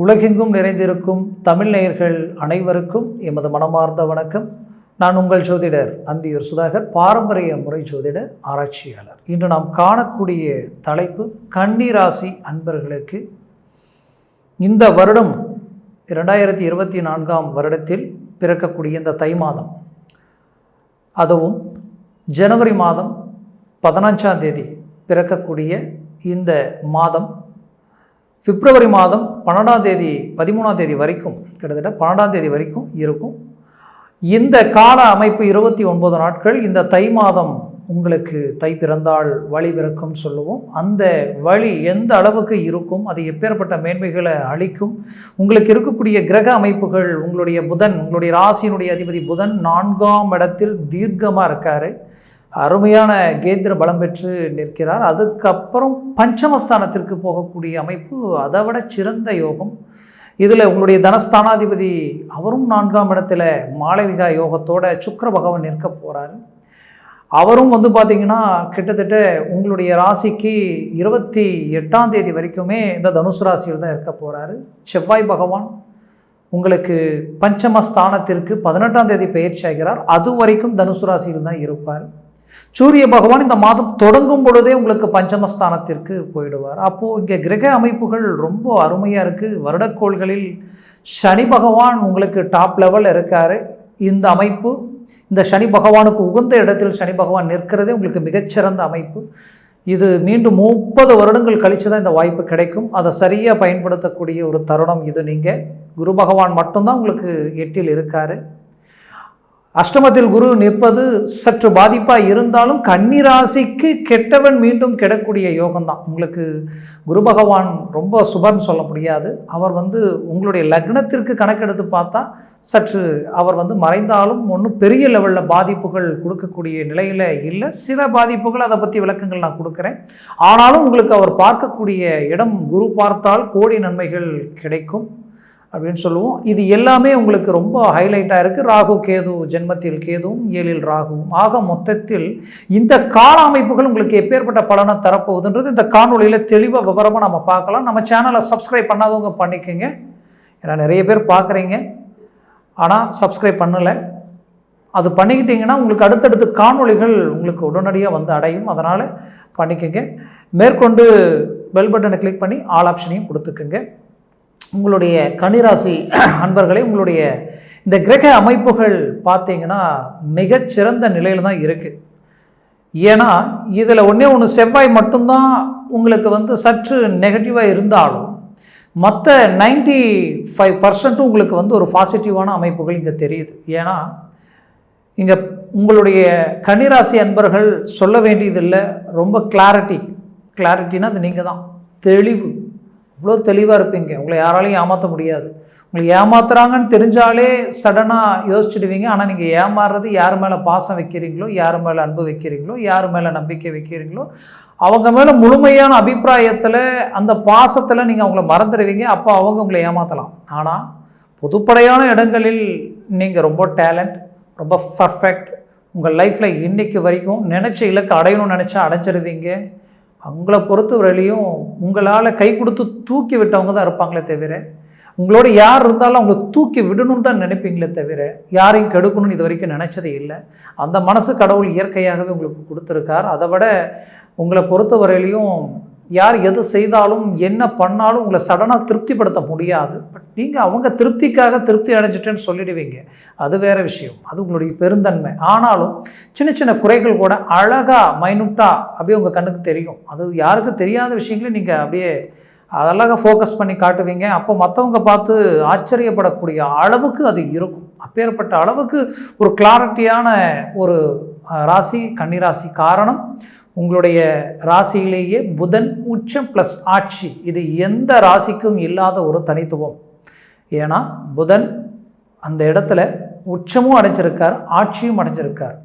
உலகெங்கும் நிறைந்திருக்கும் தமிழ் நேயர்கள் அனைவருக்கும் எமது மனமார்ந்த வணக்கம். நான் உங்கள் ஜோதிடர் அந்தியூர் சுதாகர், பாரம்பரிய முறை ஜோதிட ஆராய்ச்சியாளர். இன்று நாம் காணக்கூடிய தலைப்பு கன்னி ராசி அன்பர்களுக்கு இந்த வருடம் 2024 வருடத்தில் பிறக்கக்கூடிய இந்த தை மாதம், அதுவும் ஜனவரி மாதம் 15ஆம் தேதி பிறக்கக்கூடிய இந்த மாதம் பிப்ரவரி மாதம் 12ஆம் தேதி 13ஆம் தேதி வரைக்கும், கிட்டத்தட்ட 12ஆம் தேதி வரைக்கும் இருக்கும். இந்த கால அமைப்பு 29 நாட்கள். இந்த தை மாதம் உங்களுக்கு தை பிறந்தால் வழி பிறக்கும் சொல்லுவோம். அந்த வழி எந்த அளவுக்கு இருக்கும், அது எப்பேற்பட்ட மேன்மைகளை அளிக்கும், உங்களுக்கு இருக்கக்கூடிய கிரக அமைப்புகள், உங்களுடைய புதன், உங்களுடைய ராசியினுடைய அதிபதி புதன் 4ஆம் இடத்தில் தீர்க்கமாக இருக்கார், அருமையான கேந்திர பலம் பெற்று நிற்கிறார். அதுக்கப்புறம் பஞ்சமஸ்தானத்திற்கு போகக்கூடிய அமைப்பு அதை விட சிறந்த யோகம். இதில் உங்களுடைய தனஸ்தானாதிபதி அவரும் 4ஆம் இடத்துல மாளவிகா யோகத்தோட சுக்கிர பகவான் நிற்க போகிறாரு. அவரும் பார்த்திங்கன்னா கிட்டத்தட்ட உங்களுடைய ராசிக்கு 28ஆம் தேதி வரைக்குமே இந்த தனுசு ராசியில் தான் இருக்க போகிறாரு. செவ்வாய் பகவான் உங்களுக்கு பஞ்சமஸ்தானத்திற்கு 18ஆம் தேதி பயிற்சி ஆகிறார். அது வரைக்கும் தனுசு ராசியில் தான் இருப்பார். சூரிய பகவான் இந்த மாதம் தொடங்கும் பொழுதே உங்களுக்கு பஞ்சமஸ்தானத்திற்கு போயிடுவார். அப்போது இங்கே கிரக அமைப்புகள் ரொம்ப அருமையாக இருக்குது. வருடக்கோள்களில் சனி பகவான் உங்களுக்கு டாப் லெவலில் இருக்கார். இந்த அமைப்பு, இந்த சனி பகவானுக்கு உகந்த இடத்தில் சனி பகவான் நிற்கிறதே உங்களுக்கு மிகச்சிறந்த அமைப்பு. இது மீண்டும் 30 வருடங்கள் கழித்து தான் இந்த வாய்ப்பு கிடைக்கும். அதை சரியாக பயன்படுத்தக்கூடிய ஒரு தருணம் இது. நீங்கள் குரு பகவான் மட்டும்தான் உங்களுக்கு 8இல் இருக்கார். அஷ்டமத்தில் குரு நிற்பது சற்று பாதிப்பாக இருந்தாலும் கன்னி ராசிக்கு கெட்டவன் மீண்டும் கெடக்கூடிய யோகம்தான். உங்களுக்கு குரு பகவான் ரொம்ப சுபர்னு சொல்ல முடியாது. அவர் உங்களுடைய லக்னத்திற்கு கணக்கெடுத்து பார்த்தா சற்று அவர் மறைந்தாலும் ஒன்றும் பெரிய லெவலில் பாதிப்புகள் கொடுக்கக்கூடிய நிலையில் இல்லை. சில பாதிப்புகள், அதை பற்றி விளக்கங்கள் நான் கொடுக்குறேன். ஆனாலும் உங்களுக்கு அவர் பார்க்கக்கூடிய இடம், குரு பார்த்தால் கோடி நன்மைகள் கிடைக்கும் அப்படின்னு சொல்லுவோம். இது எல்லாமே உங்களுக்கு ரொம்ப ஹைலைட்டாக இருக்குது. ராகு கேது, ஜென்மத்தில் கேதுவும் 7இல் ராகுவும். ஆக மொத்தத்தில் இந்த கால அமைப்புகள் உங்களுக்கு எப்பேற்பட்ட பலனை தரப்போகுதுன்றது இந்த காணொலியில் தெளிவாக விவரமாக நம்ம பார்க்கலாம். நம்ம சேனலை சப்ஸ்கிரைப் பண்ணாதவங்க பண்ணிக்கோங்க. ஏன்னா நிறைய பேர் பார்க்குறீங்க, ஆனால் சப்ஸ்கிரைப் பண்ணலை. அது பண்ணிக்கிட்டிங்கன்னா உங்களுக்கு அடுத்தடுத்து காணொலிகள் உங்களுக்கு உடனடியாக அடையும். அதனால் பண்ணிக்கோங்க. மேற்கொண்டு பெல் பட்டனை கிளிக் பண்ணி ஆல் ஆப்ஷனையும் கொடுத்துக்குங்க. உங்களுடைய கன்னிராசி அன்பர்களே, உங்களுடைய இந்த கிரக அமைப்புகள் பார்த்தீங்கன்னா மிகச்சிறந்த நிலையில் தான் இருக்குது. ஏன்னா இதில் ஒன்று செவ்வாய் மட்டும்தான் உங்களுக்கு சற்று நெகட்டிவாக இருந்தாலும் மற்ற 95% உங்களுக்கு ஒரு பாசிட்டிவான அமைப்புகள் இங்கே தெரியுது. ஏன்னா இங்கே உங்களுடைய கன்னிராசி அன்பர்கள் சொல்ல வேண்டியதில்லை, ரொம்ப கிளாரிட்டினா அது நீங்கள் தான். தெளிவு, இவ்வளோ தெளிவாக இருப்பீங்க. உங்களை யாராலையும் ஏமாற்ற முடியாது. உங்களுக்கு ஏமாத்துறாங்கன்னு தெரிஞ்சாலே சடனாக யோசிச்சுடுவீங்க. ஆனால் நீங்கள் ஏமாறுறது யார் மேலே பாசம் வைக்கிறீங்களோ, யார் மேலே அன்பு வைக்கிறீங்களோ, யார் மேலே நம்பிக்கை வைக்கிறீங்களோ அவங்க மேலே முழுமையான அபிப்பிராயத்தில், அந்த பாசத்தில் நீங்கள் அவங்கள மறந்துடுவீங்க. அப்போ அவங்க உங்களை ஏமாற்றலாம். ஆனால் பொதுப்படையான இடங்களில் நீங்கள் ரொம்ப டேலண்ட், ரொம்ப பர்ஃபெக்ட். உங்கள் லைஃப்பில் இன்றைக்கு வரைக்கும் நினச்ச இலக்கு அடையணும்னு நினச்சா அடைஞ்சிடுவீங்க. அவங்கள பொறுத்த வரையிலையும் உங்களால் கை கொடுத்து தூக்கி விட்டவங்க தான் இருப்பாங்களே தவிர, உங்களோட யார் இருந்தாலும் அவங்கள தூக்கி விடணும்னு தான் நினைப்பீங்களே தவிர யாரையும் கெடுக்கணும்னு இது வரைக்கும் நினச்சதே இல்லை. அந்த மனசு கடவுள் இயற்கையாகவே உங்களுக்கு கொடுத்துருக்கார். அதை விட உங்களை பொறுத்த வரையிலையும் யார் எது செய்தாலும் என்ன பண்ணாலும் உங்களை சடனாக திருப்திப்படுத்த முடியாது. பட் நீங்கள் அவங்க திருப்திக்காக திருப்தி அடைஞ்சிட்டேன்னு சொல்லிடுவீங்க. அது வேறு விஷயம், அது உங்களுடைய பெருந்தன்மை. ஆனாலும் சின்ன சின்ன குறைகள் கூட அழகாக மைனூட்டாக அப்படியே உங்கள் கண்ணுக்கு தெரியும். அது யாருக்கும் தெரியாத விஷயங்களே நீங்கள் அப்படியே அதெல்லாம் ஃபோக்கஸ் பண்ணி காட்டுவீங்க. அப்போ மற்றவங்க பார்த்து ஆச்சரியப்படக்கூடிய அளவுக்கு அது இருக்கும். அப்பேற்பட்ட அளவுக்கு ஒரு கிளாரிட்டியான ஒரு ராசி கன்னிராசி. காரணம், உங்களுடைய ராசியிலேயே புதன் உச்சம் ப்ளஸ் ஆட்சி. இது எந்த ராசிக்கும் இல்லாத ஒரு தனித்துவம். ஏன்னா புதன் அந்த இடத்துல உச்சமும் அடைஞ்சிருக்கார், ஆட்சியும் அடைஞ்சிருக்கார்.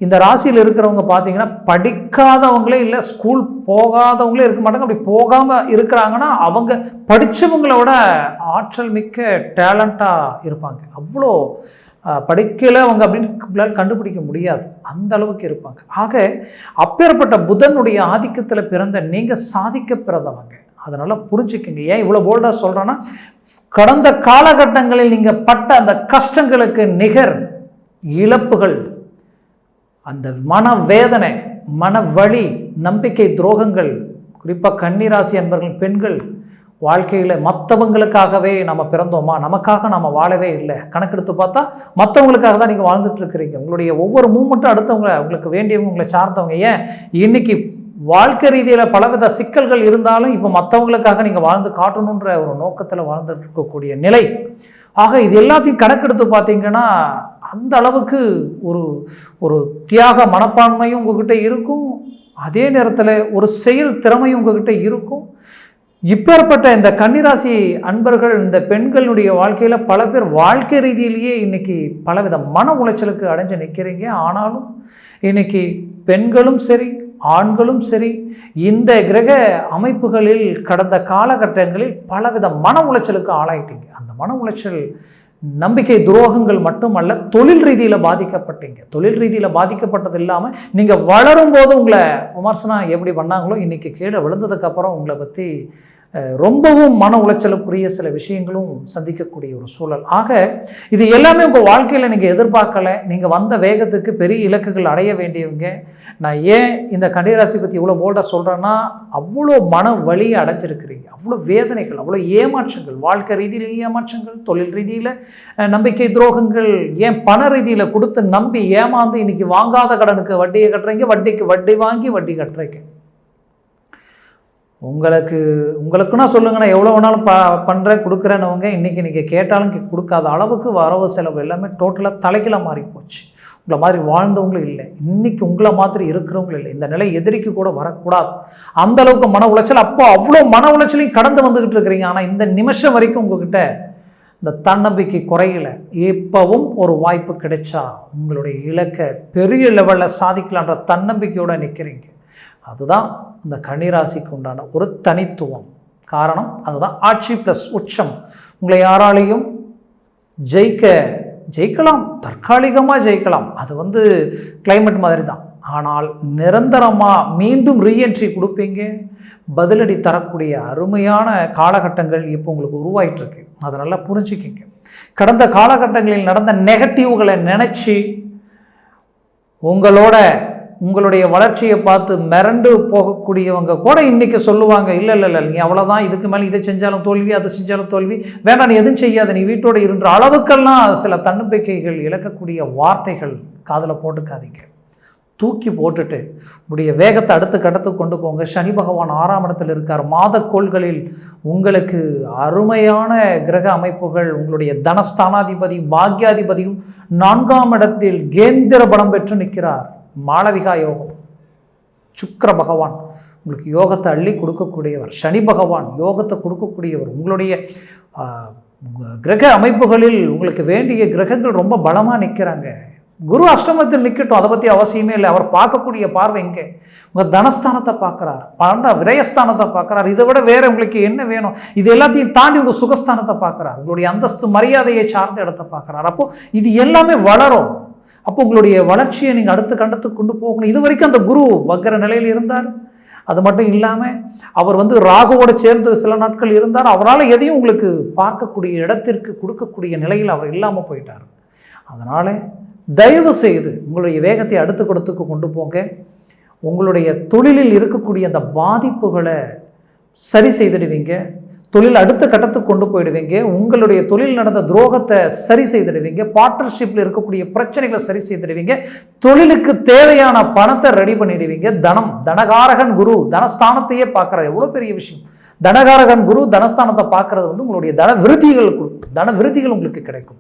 இந்த ராசியில் இருக்கிறவங்க பார்த்தீங்கன்னா படிக்காதவங்களே இல்லை, ஸ்கூல் போகாதவங்களே இருக்க மாட்டாங்க. அப்படி போகாமல் இருக்கிறாங்கன்னா அவங்க படித்தவங்களோட ஆற்றல் மிக்க டேலண்ட்டாக இருப்பாங்க. அவ்வளோ படிக்கலை அவங்க அப்படின்னு கண்டுபிடிக்க முடியாது, அந்த அளவுக்கு இருப்பாங்க. ஆக அப்பேற்பட்ட புதனுடைய ஆதிக்கத்தில் பிறந்த நீங்கள் சாதிக்க பிறந்தவங்க. அதனால் புரிஞ்சுக்குங்க. ஏன் இவ்வளோ போல்டாக சொல்கிறேன்னா, கடந்த காலகட்டங்களில் நீங்கள் பட்ட அந்த கஷ்டங்களுக்கு நிகர் இழப்புகள், அந்த மன வேதனை, மன வலி, நம்பிக்கை துரோகங்கள், குறிப்பாக கன்னிராசி அன்பர்கள் பெண்கள் வாழ்க்கையில் மற்றவங்களுக்காகவே நம்ம பிறந்தோமா, நமக்காக நம்ம வாழவே இல்லை. கணக்கெடுத்து பார்த்தா மற்றவங்களுக்காக தான் நீங்கள் வாழ்ந்துட்டு இருக்கிறீங்க. உங்களுடைய ஒவ்வொரு மூமெண்ட்டும் அடுத்தவங்க, உங்களுக்கு வேண்டியவங்க, உங்களை சார்ந்தவங்க. ஏன் இன்னைக்கு வாழ்க்கை ரீதியில் பலவித சிக்கல்கள் இருந்தாலும் இப்போ மற்றவங்களுக்காக நீங்கள் வாழ்ந்து காட்டணுன்ற ஒரு நோக்கத்தில் வாழ்ந்துட்டு இருக்கக்கூடிய நிலை. ஆக இது எல்லாத்தையும் கணக்கெடுத்து பார்த்தீங்கன்னா அந்த அளவுக்கு ஒரு ஒரு தியாக மனப்பான்மையும் உங்ககிட்ட இருக்கும், அதே நேரத்தில் ஒரு செயல் திறமையும் உங்ககிட்ட இருக்கும். இப்பேற்பட்ட இந்த கன்னிராசி அன்பர்கள், இந்த பெண்களுடைய வாழ்க்கையில் பல பேர் வாழ்க்கை ரீதியிலேயே இன்னைக்கு பலவித மன உளைச்சலுக்கு அடைஞ்சு நிற்கிறீங்க. ஆனாலும் இன்னைக்கு பெண்களும் சரி ஆண்களும் சரி இந்த கிரக அமைப்புகளில் கடந்த காலகட்டங்களில் பலவித மன உளைச்சலுக்கு ஆளாயிட்டீங்க. அந்த மன உளைச்சல் நம்பிக்கை துரோகங்கள் மட்டுமல்ல, தொழில் ரீதியில் பாதிக்கப்பட்டீங்க. தொழில் ரீதியில் பாதிக்கப்பட்டது இல்லாமல் நீங்கள் வளரும் போது உங்களை விமர்சனம் எப்படி பண்ணாங்களோ இன்னைக்கு கீழே விழுந்ததுக்கப்புறம் உங்களை பற்றி ரொம்பவும் மன உளைச்சலுக்குரிய சில விஷயங்களும் சந்திக்கக்கூடிய ஒரு சூழல். ஆக இது எல்லாமே உங்கள் வாழ்க்கையில் நீங்கள் எதிர்பார்க்கலை. நீங்கள் வந்த வேகத்துக்கு பெரிய இலக்குகள் அடைய வேண்டியவங்க. நான் ஏன் இந்த கன்னிராசி பற்றி இவ்வளோ போல்டாக சொல்கிறேன்னா, அவ்வளோ மன வலியை அடைஞ்சிருக்கிறீங்க, அவ்வளோ வேதனைகள், அவ்வளோ ஏமாற்றங்கள், வாழ்க்கை ரீதியில் ஏமாற்றங்கள், தொழில் ரீதியில் நம்பிக்கை துரோகங்கள், ஏன் பண ரீதியில் கொடுத்து நம்பி ஏமாந்து இன்னைக்கு வாங்காத கடனுக்கு வட்டியை கட்டுறீங்க, வட்டிக்கு வட்டி வாங்கி வட்டி கட்டுறீங்க. உங்களுக்குன்னா சொல்லுங்கண்ணா, எவ்வளோ வேணாலும் பண்ணுறேன் கொடுக்குறேன்னவங்க இன்றைக்கி நீங்கள் கேட்டாலும் கொடுக்காத அளவுக்கு வரவு செலவு எல்லாமே டோட்டலாக தலைக்கெல்லாம் மாறி போச்சு. உங்களை மாதிரி வாழ்ந்தவங்களும் இல்லை, இன்றைக்கி உங்களை மாதிரி இருக்கிறவங்களும் இல்லை. இந்த நிலை எதிரிக்கு கூட வரக்கூடாது. அந்த அளவுக்கு மன உளைச்சல். அப்போ அவ்வளோ மன உளைச்சலையும் கடந்து வந்துக்கிட்டு இருக்கிறீங்க. ஆனால் இந்த நிமிஷம் வரைக்கும் உங்ககிட்ட இந்த தன்னம்பிக்கை குறையில. இப்பவும் ஒரு வாய்ப்பு கிடைச்சா உங்களுடைய இலக்கை பெரிய லெவலில் சாதிக்கலான்ற தன்னம்பிக்கையோடு நிற்கிறீங்க. அதுதான் இந்த கன்னிராசிக்கு உண்டான ஒரு தனித்துவம். காரணம் அதுதான், ஆட்சி ப்ளஸ் உச்சம். உங்களை யாராலையும் ஜெயிக்கலாம், தற்காலிகமாக ஜெயிக்கலாம், அது கிளைமேட் மாதிரி தான். ஆனால் நிரந்தரமாக மீண்டும் ரீஎன்ட்ரி கொடுப்பீங்க, பதிலடி தரக்கூடிய அருமையான காலகட்டங்கள் இப்போ உங்களுக்கு உருவாயிட்டிருக்கு. அதை நல்லா புரிஞ்சுக்கிங்க. கடந்த காலகட்டங்களில் நடந்த நெகட்டிவ்களை நினச்சி உங்களுடைய வளர்ச்சியை பார்த்து மிரண்டு போகக்கூடியவங்க கூட இன்றைக்கி சொல்லுவாங்க, இல்லை நீ அவ்வளோதான், இதுக்கு மேலே இதை செஞ்சாலும் தோல்வி, அதை செஞ்சாலும் தோல்வி, வேண்டாம் நீ எதுவும் செய்யாத, நீ வீட்டோடு இருன்ற அளவுக்கெல்லாம் சில தன்னம்பிக்கைகள் இழக்கக்கூடிய வார்த்தைகள் காதில் போட்டுக்காதீங்க. தூக்கி போட்டுட்டு உங்களுடைய வேகத்தை அடுத்த கட்டத்துக்கு கொண்டு போங்க. சனி பகவான் 6ஆம் இடத்தில் இருக்கார். மாதக்கோள்களில் உங்களுக்கு அருமையான கிரக அமைப்புகள், உங்களுடைய தனஸ்தானாதிபதியும் பாக்யாதிபதியும் 4ஆம் இடத்தில் கேந்திர பலம் பெற்று நிற்கிறார். மாளவிகா யோகம். சுக்கிர பகவான் உங்களுக்கு யோகத்தை அள்ளி கொடுக்கக்கூடியவர். சனி பகவான் யோகத்தை கொடுக்கக்கூடியவர். உங்களுடைய கிரக அமைப்புகளில் உங்களுக்கு வேண்டிய கிரகங்கள் ரொம்ப பலமாக நிற்கிறாங்க. குரு அஷ்டமத்தில் நிற்கட்டும், அதை பற்றி அவசியமே இல்லை. அவர் பார்க்கக்கூடிய பார்வை எங்கே? உங்கள் தனஸ்தானத்தை பார்க்குறார், விரயஸ்தானத்தை பார்க்குறார். இதை விட வேற உங்களுக்கு என்ன வேணும்? இது எல்லாத்தையும் தாண்டி உங்கள் சுகஸ்தானத்தை பார்க்குறார். உங்களுடைய அந்தஸ்து மரியாதையை சார்ந்த இடத்தை பார்க்குறார். அப்போது இது எல்லாமே வளரும். அப்போ உங்களுடைய வளர்ச்சியை நீங்கள் அடுத்த கண்டத்துக்கு கொண்டு போகணும். இது வரைக்கும் அந்த குரு வக்கர நிலையில் இருந்தார். அது மட்டும் இல்லாமல் அவர் ராகுவோடு சேர்ந்து சில நாட்கள் இருந்தார். அவரால் எதையும் உங்களுக்கு பார்க்கக்கூடிய இடத்திற்கு கொடுக்கக்கூடிய நிலையில் அவர் இல்லாமல் போயிட்டார். அதனால் தயவு செய்து உங்களுடைய வேகத்தை அடுத்த கட்டத்துக்கு கொண்டு போங்க. உங்களுடைய தொழிலில் இருக்கக்கூடிய அந்த பாதிப்புகளை சரி செய்திடுவீங்க. தொழில் அடுத்த கட்டத்துக்கு கொண்டு போயிடுவீங்க. உங்களுடைய தொழில் நடந்த துரோகத்தை சரி செய்திடுவீங்க. பார்ட்னர்ஷிப்பில் இருக்கக்கூடிய பிரச்சனைகளை சரி செய்திடுவீங்க. தொழிலுக்கு தேவையான பணத்தை ரெடி பண்ணிடுவீங்க. தனகாரகன் குரு தனஸ்தானத்தையே பார்க்குறார். எவ்வளோ பெரிய விஷயம்! தனகாரகன் குரு தனஸ்தானத்தை பார்க்கறது உங்களுடைய தன விருத்திகள் உங்களுக்கு கிடைக்கும்.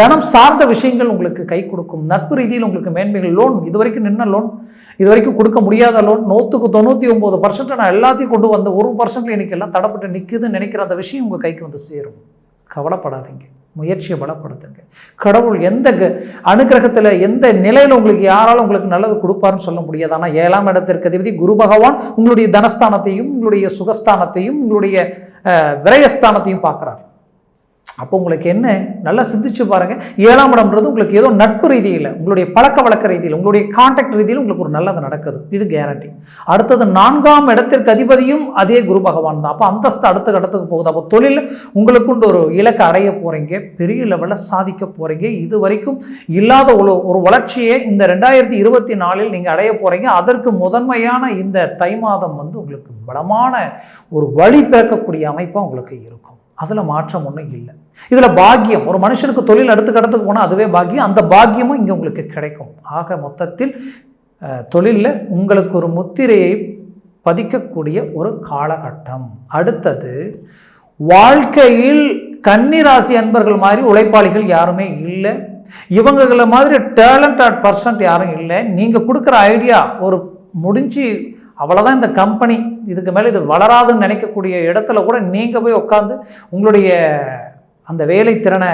தனம் சார்ந்த விஷயங்கள் உங்களுக்கு கை கொடுக்கும். நட்பு ரீதியில் உங்களுக்கு மேன்மைகள், லோன், இது வரைக்கும் நின்ன லோன், இது வரைக்கும் கொடுக்க முடியாத லோன், 99% நான் எல்லாத்தையும் கொண்டு வந்த 1% எனக்கு எல்லாம் தடப்பட்டு நிற்குதுன்னு நினைக்கிற அந்த விஷயம் உங்கள் கைக்கு சேரும். கவலைப்படாதீங்க, முயற்சியை பலப்படுத்துங்க. கடவுள் எந்த அனுகிரகத்தில் எந்த நிலையில் உங்களுக்கு யாராலும் உங்களுக்கு நல்லது கொடுப்பாருன்னு சொல்ல முடியாது. ஆனால் 7ஆம் இடத்திற்கு அதிபதி குரு பகவான் உங்களுடைய தனஸ்தானத்தையும் உங்களுடைய சுகஸ்தானத்தையும் உங்களுடைய விரயஸ்தானத்தையும் பார்க்குறார். அப்போ உங்களுக்கு என்ன, நல்லா சிந்திச்சு பாருங்க. 7ஆம் இடம்ன்றது உங்களுக்கு ஏதோ நட்பு ரீதியில், உங்களுடைய பழக்க வழக்க ரீதியில், உங்களுடைய கான்டாக்ட் ரீதியில் உங்களுக்கு ஒரு நல்லது நடக்குது, இது கேரண்டி. அடுத்தது 4ஆம் இடத்திற்கு அதிபதியும் அதே குரு பகவான் தான். அப்போ அந்தஸ்து அடுத்த இடத்துக்கு போகுது. அப்போ தொழில் உங்களுக்குண்டு ஒரு இலக்கை அடைய போறீங்க, பெரிய லெவலில் சாதிக்க போறீங்க. இது வரைக்கும் இல்லாத ஒரு வளர்ச்சியை இந்த 2024 நீங்கள் அடைய போறீங்க. அதற்கு முதன்மையான இந்த தை மாதம் உங்களுக்கு பலமான ஒரு வழி பிறக்கக்கூடிய அமைப்பாக உங்களுக்கு இருக்கும். அதில் மாற்றம் ஒன்றும் இல்லை. இதில் பாக்கியம், ஒரு மனுஷனுக்கு தொழில் அடுத்த கடத்துக்கு போனால் அதுவே பாக்கியம். அந்த பாக்கியமும் இங்கே உங்களுக்கு கிடைக்கும். ஆக மொத்தத்தில் தொழிலில் உங்களுக்கு ஒரு முத்திரையை பதிக்கக்கூடிய ஒரு காலகட்டம். அடுத்தது, வாழ்க்கையில் கன்னிராசி அன்பர்கள் மாதிரி உழைப்பாளிகள் யாருமே இல்லை. இவங்களை மாதிரி டேலண்டட் பர்சன்ட் யாரும் இல்லை. நீங்கள் கொடுக்குற ஐடியா ஒரு முடிஞ்சு அவ்வளோதான் இந்த கம்பெனி, இதுக்கு மேலே இது வளராதுன்னு நினைக்கக்கூடிய இடத்துல கூட நீங்கள் போய் உட்காந்து உங்களுடைய அந்த வேலை திறனை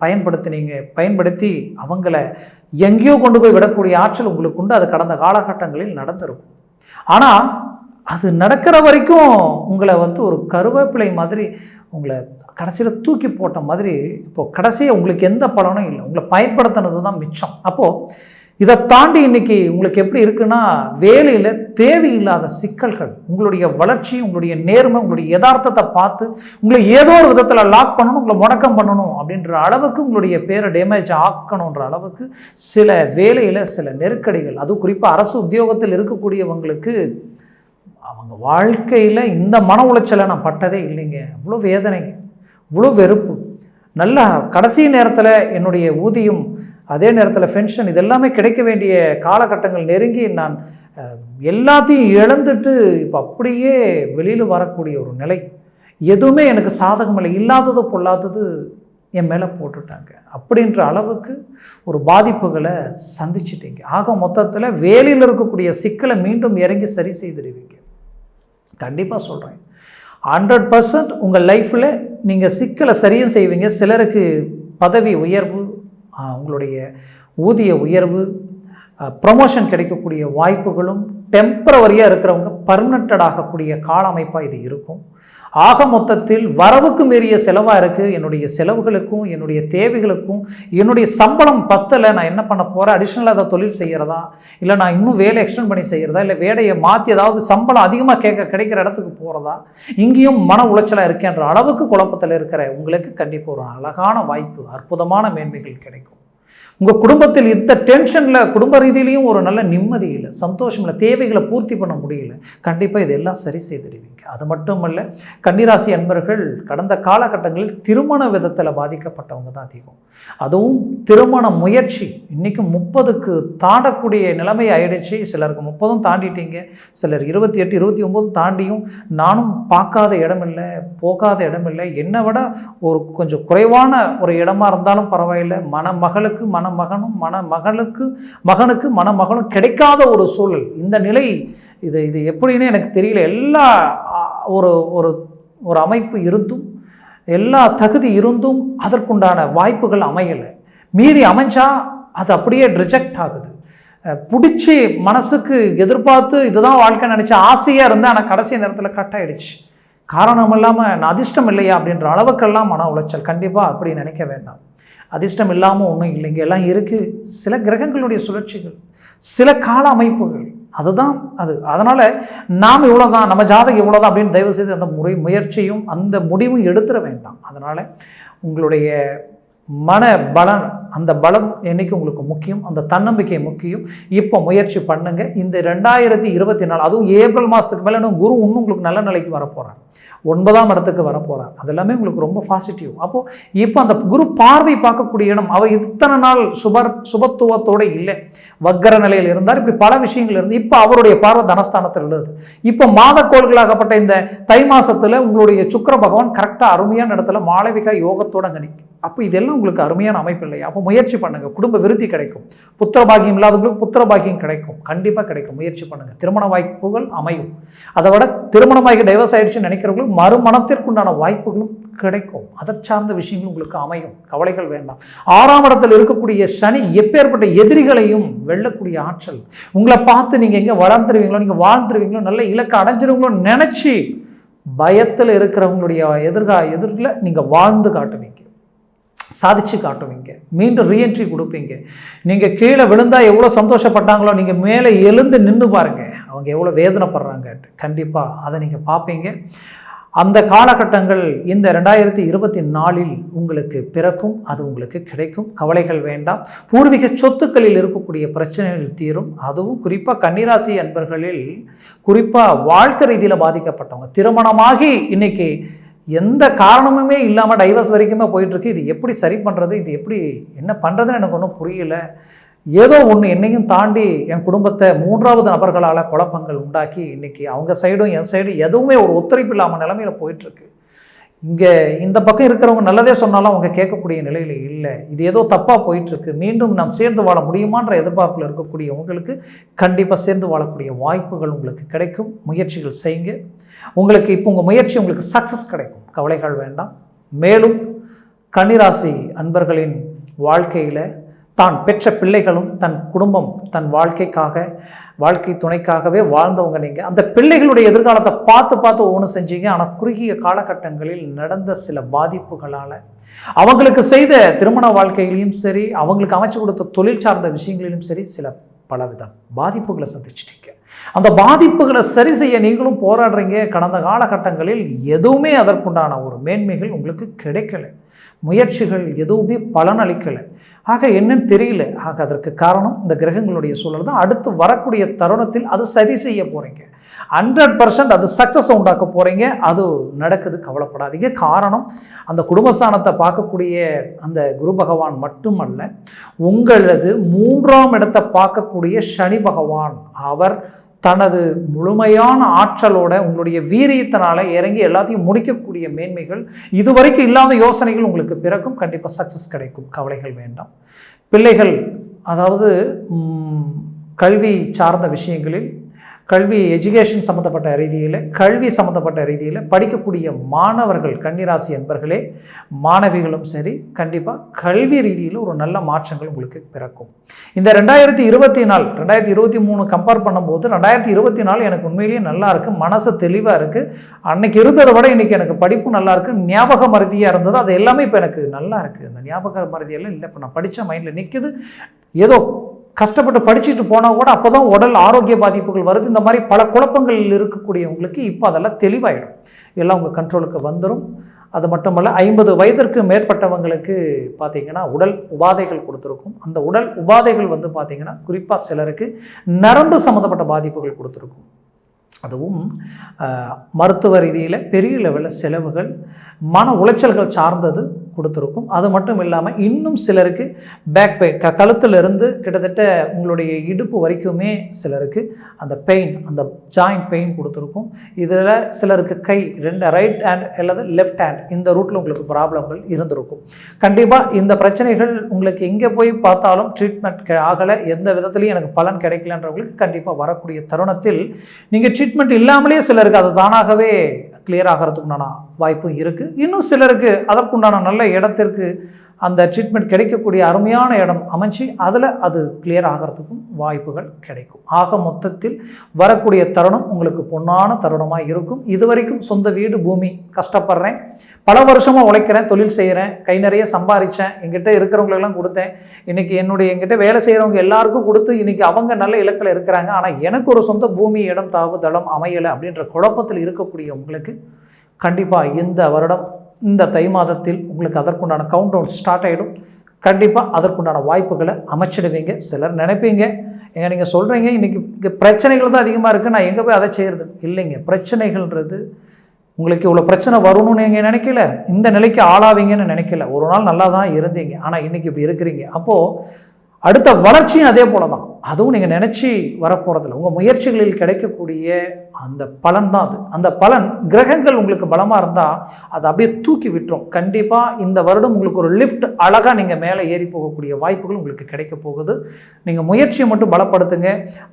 பயன்படுத்தி அவங்கள எங்கேயோ கொண்டு போய் விடக்கூடிய ஆற்றல் உங்களுக்கு உண்டு. அது கடந்த காலகட்டங்களில் நடந்திருக்கும். ஆனால் அது நடக்கிற வரைக்கும் உங்களை ஒரு கருவேப்பிலை மாதிரி உங்களை கடைசியில் தூக்கி போட்ட மாதிரி, இப்போது கடைசியாக உங்களுக்கு எந்த பலனும் இல்லை, உங்களை பயன்படுத்தினது தான் மிச்சம். அப்போது இதை தாண்டி இன்னைக்கு உங்களுக்கு எப்படி இருக்குன்னா, வேலையில் தேவையில்லாத சிக்கல்கள், உங்களுடைய வளர்ச்சி, உங்களுடைய நேர்மை, உங்களுடைய யதார்த்தத்தை பார்த்து உங்களை ஏதோ ஒரு விதத்தில் லாக் பண்ணணும், உங்களை முடக்கம் பண்ணணும் அப்படின்ற அளவுக்கு, உங்களுடைய பேரை டேமேஜ் ஆக்கணுன்ற அளவுக்கு சில வேலையில் சில நெருக்கடிகள், அதுவும் குறிப்பாக அரசு உத்தியோகத்தில் இருக்கக்கூடியவங்களுக்கு அவங்க வாழ்க்கையில் இந்த மன உளைச்சலை நான் பட்டதே இல்லைங்க. அவ்வளோ வேதனைங்க, இவ்வளோ வெறுப்பு. நல்லா கடைசி நேரத்தில் என்னுடைய ஊதியம், அதே நேரத்தில் பென்ஷன், இதெல்லாமே கிடைக்க வேண்டிய காலகட்டங்கள் நெருங்கி நான் எல்லாத்தையும் இழந்துட்டு இப்போ அப்படியே வெளியில் வரக்கூடிய ஒரு நிலை. எதுவுமே எனக்கு சாதகமில்லை, இல்லாதது பொல்லாதது என் மேலே போட்டுட்டாங்க அப்படின்ற அளவுக்கு ஒரு பாதிப்புகளை சந்திச்சிட்டீங்க. ஆக மொத்தத்தில் வேலையில் இருக்கக்கூடிய சிக்கலை மீண்டும் இறங்கி சரி செய்திடுவீங்க. கண்டிப்பாக சொல்கிறேன், 100% உங்கள் லைஃப்பில் நீங்கள் சிக்கலை சரியும் செய்வீங்க. சிலருக்கு பதவி உயர்வு, உங்களுடைய ஊதிய உயர்வு, ப்ரமோஷன் கிடைக்கக்கூடிய வாய்ப்புகளும், டெம்பரவரியாக இருக்கிறவங்க பர்மனெண்டட் ஆகக்கூடிய கால அமைப்பாக இது இருக்கும். ஆக மொத்தத்தில் வரவுக்கு மீறிய செலவாக இருக்குது. என்னுடைய செலவுகளுக்கும் என்னுடைய தேவைகளுக்கும் என்னுடைய சம்பளம் பத்தலை, நான் என்ன பண்ண போகிறேன், அடிஷ்னலாக ஏதாவது தொழில் செய்கிறதா, இல்லை நான் இன்னும் வேலை எக்ஸ்டெண்ட் பண்ணி செய்கிறதா, இல்லை வேலையை மாற்றி ஏதாவது சம்பளம் அதிகமாக கிடைக்கிற இடத்துக்கு போகிறதா, இங்கேயும் மன உளைச்சலாக இருக்கேன்ற அளவுக்கு குழப்பத்தில் இருக்கிற உங்களுக்கு கண்டிப்பாக ஒரு அழகான வாய்ப்பு, அற்புதமான மேன்மைகள் கிடைக்கும். உங்கள் குடும்பத்தில் இந்த டென்ஷனில் குடும்ப ரீதியிலையும் ஒரு நல்ல நிம்மதி இல்லை, சந்தோஷம் இல்லை, தேவைகளை பூர்த்தி பண்ண முடியல. கண்டிப்பாக இதெல்லாம் சரி செய்திடுவீங்க. அது மட்டுமல்ல, கன்னிராசி அன்பர்கள் கடந்த காலகட்டங்களில் திருமண விதத்தில் பாதிக்கப்பட்டவங்க தான் அதிகம். அதுவும் திருமண முயற்சி இன்றைக்கும் 30க்கு தாண்டக்கூடிய நிலைமை ஆயிடுச்சு. சிலருக்கு 30 தாண்டிட்டீங்க, சிலர் 28, 29 தாண்டியும் நானும் பார்க்காத இடமில்லை, போகாத இடமில்லை, என்னை விட ஒரு கொஞ்சம் குறைவான ஒரு இடமா இருந்தாலும் பரவாயில்லை, மணமகளுக்கு மணமகனும் மகனுக்கு மணமகனும் கிடைக்காத ஒரு சூழல். இந்த நிலை இது எப்படின்னு எனக்கு தெரியல. எல்லா ஒரு அமைப்பு இருந்தும், எல்லா தகுதி இருந்தும் அதற்குண்டான வாய்ப்புகள் அமையலை. மீறி அமைஞ்சா அது அப்படியே ரிஜெக்ட் ஆகுது. பிடிச்சி மனசுக்கு எதிர்பார்த்து இதுதான் வாழ்க்கை நினச்ச ஆசையாக இருந்தால் ஆனால் கடைசி நேரத்தில் கட் ஆகிடுச்சு. காரணம் இல்லாமல் நான் அதிர்ஷ்டம் இல்லையா அப்படின்ற அளவுக்கெல்லாம் மன உளைச்சல். கண்டிப்பாக அப்படி நினைக்க வேண்டாம். அதிர்ஷ்டம் இல்லாமல் ஒன்றும் இல்லைங்க, எல்லாம் இருக்குது. சில கிரகங்களுடைய சுழற்சிகள், சில கால அமைப்புகள், அதுதான் அது. அதனால் நாம் இவ்வளோதான், நம்ம ஜாதகம் இவ்வளோதான் அப்படின்னு தயவு செய்து அந்த முயற்சியும் அந்த முடிவும் எடுத்துட வேண்டாம். அதனால் உங்களுடைய மன பலன், அந்த பலம் என்னைக்கு உங்களுக்கு முக்கியம், அந்த தன்னம்பிக்கை முக்கியம். இப்போ முயற்சி பண்ணுங்க. இந்த 2024 அதுவும் ஏப்ரல் மாதத்துக்கு மேலே குரு இன்னும் உங்களுக்கு நல்ல நிலைக்கு வரப்போகிறார், 9ஆம் இடத்துக்கு வரப்போகிறார். அதெல்லாமே உங்களுக்கு ரொம்ப பாசிட்டிவ். அப்போது இப்போ அந்த குரு பார்வை பார்க்கக்கூடிய இடம், அவர் இத்தனை நாள் சுபத்துவத்தோடு இல்லை, வக்கர நிலையில் இருந்தார். இப்படி பல விஷயங்கள் இருந்து இப்போ அவருடைய பார்வை தனஸ்தானத்தில் உள்ளது. இப்போ மாதக்கோள்களாகப்பட்ட இந்த தை மாதத்தில் உங்களுடைய சுக்கிர பகவான் கரெக்டாக அருமையான இடத்துல மாளவிகா யோகத்தோட கணிக்கும். அப்போ இதெல்லாம் உங்களுக்கு அருமையான அமைப்பு இல்லையா? அப்போ முயற்சி பண்ணுங்கள், குடும்ப விருத்தி கிடைக்கும். புத்திர பாக்கியம் இல்லாதவங்களுக்கு புத்திர பாக்கியம் கிடைக்கும், கண்டிப்பாக கிடைக்கும். முயற்சி பண்ணுங்கள், திருமண வாய்ப்புகள் அமையும். அதை விட திருமணமாகி டைவர்ஸ் ஆயிடுச்சுன்னு நினைக்கிறவங்களுக்கு மறுமணத்திற்குண்டான வாய்ப்புகளும் கிடைக்கும். அதை சார்ந்த விஷயங்கள் உங்களுக்கு அமையும், கவலைகள் வேண்டாம். 6ஆம் இடத்தில் இருக்கக்கூடிய சனி எப்பேற்பட்ட எதிரிகளையும் வெல்லக்கூடிய ஆற்றல். உங்களை பார்த்து நீங்கள் எங்கே வளர்ந்துருவீங்களோ, நீங்கள் வாழ்ந்துருவீங்களோ, நல்ல இலக்கை அடைஞ்சிருவீங்களோ நினச்சி பயத்தில் இருக்கிறவங்களுடைய எதிரில் நீங்கள் வாழ்ந்து காட்டுவீங்க. சாதிச்சு காட்டுவீங்க, மீண்டும் ரீஎன்ட்ரி கொடுப்பீங்க. நீங்கள் கீழே விழுந்தால் எவ்வளோ சந்தோஷப்பட்டாங்களோ நீங்கள் மேலே எழுந்து நின்று பாருங்கள் அவங்க எவ்வளோ வேதனைப்படுறாங்க. கண்டிப்பாக அதை நீங்கள் பார்ப்பீங்க. அந்த காலகட்டங்கள் இந்த 2024 உங்களுக்கு பிறக்கும், அது உங்களுக்கு கிடைக்கும். கவலைகள் வேண்டாம். பூர்வீக சொத்துக்களில் இருக்கக்கூடிய பிரச்சனைகள் தீரும். அதுவும் குறிப்பாக கன்னிராசி அன்பர்களில் குறிப்பாக வாழ்க்கை ரீதியில் பாதிக்கப்பட்டவங்க, திருமணமாகி இன்னைக்கு எந்த காரணமுமே இல்லாமல் டைவர்ஸ் வரைக்குமே போயிட்டுருக்கு. இது எப்படி சரி பண்ணுறது, இது எப்படி என்ன பண்ணுறதுன்னு எனக்கு ஒன்றும் புரியல. ஏதோ ஒன்று என்னையும் தாண்டி என் குடும்பத்தை 3வது நபர்களால் குழப்பங்கள் உண்டாக்கி இன்றைக்கி அவங்க சைடும் என் சைடும் எதுவுமே ஒரு ஒத்துழைப்பு இல்லாமல் நிலைமையில் போயிட்டுருக்கு. இங்கே இந்த பக்கம் இருக்கிறவங்க நல்லதே சொன்னாலும் அவங்க கேட்கக்கூடிய நிலையில் இல்லை. இது ஏதோ தப்பாக போயிட்டுருக்கு. மீண்டும் நாம் சேர்ந்து வாழ முடியுமான்ற எதிர்பார்ப்பில் இருக்கக்கூடிய உங்களுக்கு கண்டிப்பாக சேர்ந்து வாழக்கூடிய வாய்ப்புகள் உங்களுக்கு கிடைக்கும். முயற்சிகள் செய்யுங்க. உங்களுக்கு இப்போ உங்கள் முயற்சி உங்களுக்கு சக்ஸஸ் கிடைக்கும். கவலைகள் வேண்டாம். மேலும் கன்னிராசி அன்பர்களின் வாழ்க்கையில் தான் பெற்ற பிள்ளைகளும் தன் குடும்பம் தன் வாழ்க்கை துணைக்காகவே வாழ்ந்தவங்க. நீங்கள் அந்த பிள்ளைகளுடைய எதிர்காலத்தை பார்த்து ஒவ்வொன்று செஞ்சீங்க. ஆனால் குறுகிய காலகட்டங்களில் நடந்த சில பாதிப்புகளால் அவங்களுக்கு செய்த திருமண வாழ்க்கையிலையும் சரி, அவங்களுக்கு அமைச்சு கொடுத்த தொழில் சார்ந்த விஷயங்களிலும் சரி, சில பலவித பாதிப்புகளை சந்திச்சிட்டீங்க. அந்த பாதிப்புகளை சரி செய்ய நீங்களும் போராடுறீங்க. கடந்த காலகட்டங்களில் எதுவுமே அதற்குண்டான ஒரு மேன்மைகள் உங்களுக்கு கிடைக்கல. முயற்சிகள் எதுவுமே பலனளிக்கலை. ஆக என்னன்னு தெரியல. ஆக அதற்கு காரணம் இந்த கிரகங்களுடைய சூழல் தான். அடுத்து வரக்கூடிய தருணத்தில் அது சரி செய்ய போகிறீங்க. 100% அது சக்ஸஸ் உண்டாக்க போகிறீங்க. அது நடக்குது, கவலைப்படாதீங்க. காரணம் அந்த குடும்பஸ்தானத்தை பார்க்கக்கூடிய அந்த குரு பகவான் மட்டுமல்ல, உங்களது 3ஆம் இடத்தை பார்க்கக்கூடிய சனி பகவான், அவர் தனது முழுமையான ஆற்றலோட உங்களுடைய வீரியத்தினால இறங்கி எல்லாத்தையும் முடிக்கக்கூடிய மேன்மைகள், இதுவரைக்கும் இல்லாத யோசனைகள் உங்களுக்கு பிறக்கும். கண்டிப்பாக சக்ஸஸ் கிடைக்கும். கவலைகள் வேண்டாம். பிள்ளைகள், அதாவது கல்வி சார்ந்த விஷயங்களில், கல்வி எஜுகேஷன் சம்மந்தப்பட்ட ரீதியில், கல்வி சம்மந்தப்பட்ட ரீதியில் படிக்கக்கூடிய மாணவர்கள், கன்னிராசி என்பர்களே, மாணவிகளும் சரி, கண்டிப்பாக கல்வி ரீதியில் ஒரு நல்ல மாற்றங்கள் உங்களுக்கு பிறக்கும். இந்த 2024 2023 கம்பேர் பண்ணும்போது 2024 எனக்கு உண்மையிலேயே நல்லா இருக்குது. மனசு தெளிவாக இருக்குது. அன்னைக்கு இருந்ததை விட இன்றைக்கி எனக்கு படிப்பு நல்லா இருக்குது. ஞாபக மருதியாக இருந்தது, அது எல்லாமே இப்போ எனக்கு நல்லா இருக்குது. அந்த ஞாபக மருதியெல்லாம் இல்லை, இப்போ நான் படித்த மைண்டில் நிற்குது. ஏதோ கஷ்டப்பட்டு படிச்சுட்டு போனால் கூட அப்போ தான் உடல் ஆரோக்கிய பாதிப்புகள் வருது. இந்த மாதிரி பல குழப்பங்கள் இருக்கக்கூடியவங்களுக்கு இப்போ அதெல்லாம் தெளிவாயிடும். எல்லாம் உங்கள் கண்ட்ரோலுக்கு வந்துடும். அது மட்டுமல்ல, 50 வயதிற்கு மேற்பட்டவங்களுக்கு பார்த்திங்கன்னா உடல் உபாதைகள் கொடுத்துருக்கும். அந்த உடல் உபாதைகள் வந்து பார்த்திங்கன்னா குறிப்பாக சிலருக்கு நரம்பு சம்மந்தப்பட்ட பாதிப்புகள் கொடுத்துருக்கும். அதுவும் மருத்துவ ரீதியில் பெரிய லெவலில் செலவுகள், மன உளைச்சல்கள் சார்ந்தது கொடுத்துருக்கும். அது மட்டும் இல்லாமல் இன்னும் சிலருக்கு பேக் பெயின், கழுத்திலிருந்து கிட்டத்தட்ட உங்களுடைய இடுப்பு வரைக்குமே சிலருக்கு அந்த பெயின், அந்த ஜாயிண்ட் பெயின் கொடுத்துருக்கும். இதில் சிலருக்கு கை 2 ரைட் ஹேண்ட் அல்லது லெஃப்ட் ஹேண்ட் இந்த ரூட்டில் உங்களுக்கு ப்ராப்ளங்கள் இருந்திருக்கும். கண்டிப்பாக இந்த பிரச்சனைகள் உங்களுக்கு எங்கே போய் பார்த்தாலும் ட்ரீட்மெண்ட் ஆகலை, எந்த விதத்துலையும் எனக்கு பலன் கிடைக்கலன்றவங்களுக்கு கண்டிப்பாக வரக்கூடிய தருணத்தில் நீங்கள் ட்ரீட்மெண்ட் இல்லாமலே சிலருக்கு அது தானாகவே கிளியர் ஆகிறதுக்குண்டான வாய்ப்பும் இருக்குது. இன்னும் சிலருக்கு அதற்குண்டான நல்ல இடத்திற்கு அந்த ட்ரீட்மெண்ட் கிடைக்கக்கூடிய அருமையான இடம் அமைச்சு அதில் அது கிளியர் ஆகிறதுக்கும் வாய்ப்புகள் கிடைக்கும். ஆக மொத்தத்தில் வரக்கூடிய தருணம் உங்களுக்கு பொன்னான தருணமாக இருக்கும். இதுவரைக்கும் சொந்த வீடு பூமி கஷ்டப்படுறேன், பல வருஷமாக உழைக்கிறேன், தொழில் செய்கிறேன், கை நிறைய சம்பாதிச்சேன், எங்கிட்ட இருக்கிறவங்களெல்லாம் கொடுத்தேன், இன்றைக்கி எங்கிட்ட வேலை செய்கிறவங்க எல்லாருக்கும் கொடுத்து இன்றைக்கி அவங்க நல்ல இலக்கில் இருக்கிறாங்க, ஆனால் எனக்கு ஒரு சொந்த பூமி, இடம், தாவு, தளம் அமையலை அப்படின்ற குழப்பத்தில் இருக்கக்கூடிய உங்களுக்கு கண்டிப்பாக இந்த வருடம் இந்த தை மாதத்தில் உங்களுக்கு அதற்குண்டான கவுண்ட் டவுன் ஸ்டார்ட் ஆகிடும். கண்டிப்பாக அதற்குண்டான வாய்ப்புகளை அமைச்சிடுவீங்க. சிலர் நினைப்பீங்க, நீங்கள் சொல்கிறீங்க இன்றைக்கி பிரச்சனைகள் தான் அதிகமாக இருக்குது, நான் எங்கே போய் அதை செய்கிறது? இல்லைங்க, பிரச்சனைகள்ன்றது உங்களுக்கு இவ்வளோ பிரச்சனை வரணும்னு நீங்கள் நினைக்கல, இந்த நிலைக்கு ஆளாவீங்கன்னு நினைக்கல. ஒரு நாள் நல்லா தான் இருந்தீங்க, ஆனால் இன்றைக்கி இப்படி இருக்கிறீங்க. அப்போது அடுத்த வளர்ச்சியும் அதே போல தான். அதுவும் நீங்கள் நினச்சி வரப்போகிறதில்ல. உங்கள் முயற்சிகளில் கிடைக்கக்கூடிய அந்த பலன் தான் அது. அந்த பலன் கிரகங்கள் உங்களுக்கு பலமாக இருந்தால் அதை அப்படியே தூக்கி விட்டுரும். கண்டிப்பாக இந்த வருடம் உங்களுக்கு ஒரு லிஃப்ட் அழகாக நீங்கள் மேலே ஏறி போகக்கூடிய வாய்ப்புகள் உங்களுக்கு கிடைக்க போகுது. நீங்கள் முயற்சியை மட்டும் பலப்படுத்துங்க.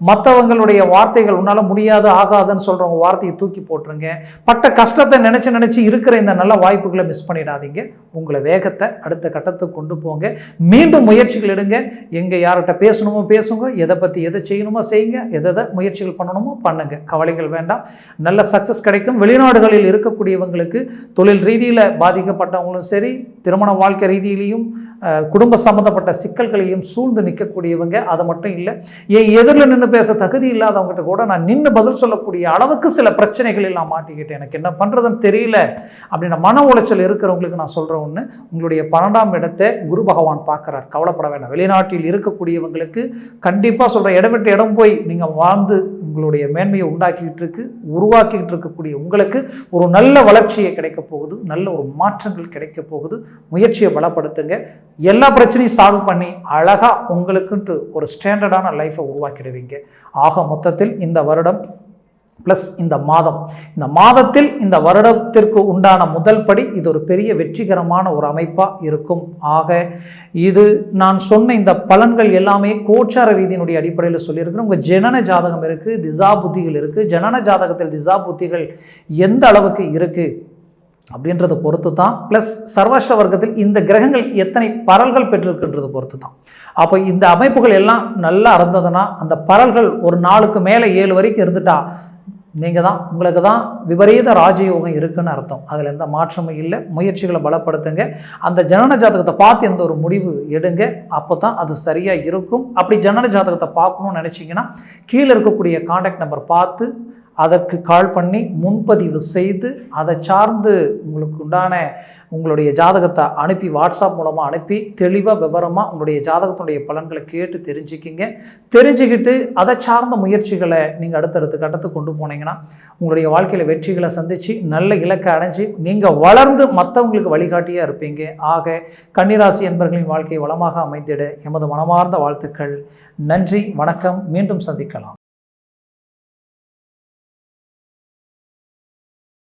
மற்றவங்களுடைய வார்த்தைகள் உன்னால் முடியாது ஆகாதுன்னு சொல்கிறவங்க வார்த்தையை தூக்கி போட்டுருங்க. பட்ட கஷ்டத்தை நினச்சி இருக்கிற இந்த நல்ல வாய்ப்புகளை மிஸ் பண்ணிடாதீங்க. உங்களை வேகத்தை அடுத்த கட்டத்துக்கு கொண்டு போங்க. மீண்டும் முயற்சிகள் எடுங்க. எங்கே யார்கிட்ட பேசணுமோ பேசுங்க, எதை பற்றி எதை செய்யணுமோ செய்யுங்க, எதை முயற்சிகள் பண்ணணுமோ பண்ணுங்க, கவலைகள் வேண்டாம். நல்ல சக்ஸஸ் கிடைக்கும். வெளிநாடுகளில் இருக்கக்கூடியவங்களுக்கு தொழில் ரீதியில் பாதிக்கப்பட்டவங்களும் சரி, திருமண வாழ்க்கை ரீதியிலையும் குடும்ப சம்மந்தப்பட்ட சிக்கல்களையும் சூழ்ந்து நிற்கக்கூடியவங்க, அது மட்டும் இல்லை என் எதிரில் நின்று பேச தகுதி இல்லாதவங்ககிட்ட கூட நான் நின்று பதில் சொல்லக்கூடிய அளவுக்கு சில பிரச்சனைகளில் நான் மாட்டிக்கிட்டேன், எனக்கு என்ன பண்ணுறதுன்னு தெரியல அப்படின்ற மன உளைச்சல் இருக்கிறவங்களுக்கு நான் சொல்கிற ஒன்று, உங்களுடைய 12ஆம் இடத்தை குரு பகவான் பார்க்குறார். கவலைப்பட வேண்டாம். வெளிநாட்டில் இருக்கக்கூடியவங்களுக்கு கண்டிப்பாக சொல்கிறேன், இடம் விட்டு இடம் போய் நீங்கள் வாழ்ந்து உங்களுடைய மேன்மையை உருவாக்கிட்டு இருக்கக்கூடிய உங்களுக்கு ஒரு நல்ல வளர்ச்சியை கிடைக்க போகுது, நல்ல ஒரு மாற்றங்கள் கிடைக்க போகுது. முயற்சியை பலப்படுத்துங்க. எல்லா பிரச்சனையும் சால்வ் பண்ணி அழகா உங்களுக்குன்ட்டு ஒரு ஸ்டாண்டர்டான லைஃப்பை உருவாக்கிடுவீங்க. ஆக மொத்தத்தில் இந்த வருடம் ப்ளஸ் இந்த மாதத்தில் இந்த வருடத்திற்கு உண்டான முதல் படி இது ஒரு பெரிய வெற்றிகரமான ஒரு அமைப்பாக இருக்கும். ஆக இது நான் சொன்ன இந்த பலன்கள் எல்லாமே கோச்சார ரீதியினுடைய அடிப்படையில் சொல்லியிருக்கிறேன். உங்கள் ஜனன ஜாதகம் இருக்குது, திசா புத்திகள் இருக்குது. ஜனன ஜாதகத்தில் திசா புத்திகள் எந்த அளவுக்கு இருக்குது அப்படின்றத பொறுத்து தான், ப்ளஸ் சர்வாஷ்ட வர்க்கத்தில் இந்த கிரகங்கள் எத்தனை பரல்கள் பெற்றிருக்குன்றது பொறுத்து தான். அப்போ இந்த அமைப்புகள் எல்லாம் நல்லா இருந்ததுன்னா, அந்த பரல்கள் ஒரு 4க்கு மேலே 7 வரைக்கும் இருந்துட்டா உங்களுக்கு தான் விபரீத ராஜயோகம் இருக்குன்னு அர்த்தம். அதில் எந்த மாற்றமும் இல்லை. முயற்சிகளை பலப்படுத்துங்க. அந்த ஜனன ஜாதகத்தை பார்த்து எந்த ஒரு முடிவு எடுங்க, அப்போ தான் அது சரியாக இருக்கும். அப்படி ஜனன ஜாதகத்தை பார்க்கணும்னு நினச்சிங்கன்னா கீழே இருக்கக்கூடிய கான்டாக்ட் நம்பர் பார்த்து அதற்கு கால் பண்ணி முன்பதிவு செய்து அதை சார்ந்து உங்களுக்கு உண்டான உங்களுடைய ஜாதகத்தை அனுப்பி வாட்ஸ்அப் மூலமாக அனுப்பி தெளிவாக விவரமாக உங்களுடைய ஜாதகத்தினுடைய பலன்களை கேட்டு தெரிஞ்சுக்கிட்டு அதை சார்ந்த முயற்சிகளை நீங்கள் அடுத்தடுத்த கட்டத்துக்கு கொண்டு போனீங்கன்னா உங்களுடைய வாழ்க்கையில் வெற்றிகளை சந்தித்து நல்ல இலக்கை அடைஞ்சு நீங்கள் வளர்ந்து மற்றவங்களுக்கு வழிகாட்டியாக இருப்பீங்க. ஆக கன்னிராசி என்பர்களின் வாழ்க்கை வளமாக அமைந்திட எமது மனமார்ந்த வாழ்த்துக்கள். நன்றி, வணக்கம். மீண்டும் சந்திக்கலாம்.